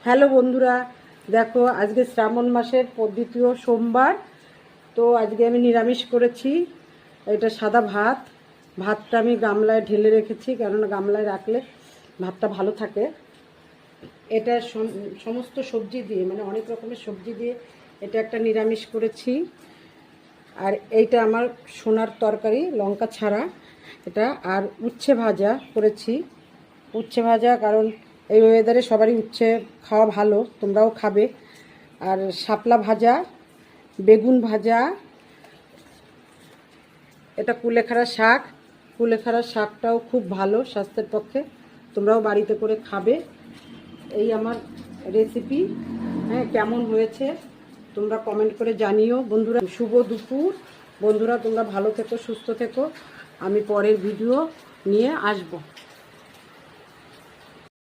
Hello বন্ধুরা, দেখো আজকে শ্রাবণ মাসের দ্বিতীয় সোমবার। তো আজকে আমি নিরামিষ করেছি। এটা সাদা ভাত। ভাতটা আমি গামলায় ঢেলে রেখেছি, কেননা গামলায় রাখলে ভাতটা ভালো থাকে। এটা সমস্ত সবজি দিয়ে, মানে অনেক রকমের সবজি দিয়ে এটা একটা নিরামিষ করেছি। আর এইটা আমার সোনার তরকারি, লঙ্কা ছাড়া এটা। আর উচ্ছে ভাজা করেছি। উচ্ছে ভাজা, কারণ এই ওয়েদারে সবারই উচ্ছে খাওয়া ভালো, তোমরাও খাবে। আর শাপলা ভাজা, বেগুন ভাজা, এটা কুলেখাড়া শাক। কুলেখাড়া শাকটাও খুব ভালো স্বাস্থ্যের পক্ষে, তোমরাও বাড়িতে করে খাবে। এই আমার রেসিপি। হ্যাঁ, কেমন হয়েছে তোমরা কমেন্ট করে জানিও বন্ধুরা। শুভ দুপুর বন্ধুরা, তোমরা ভালো থেকো, সুস্থ থেকো। আমি পরের ভিডিও নিয়ে আসবো।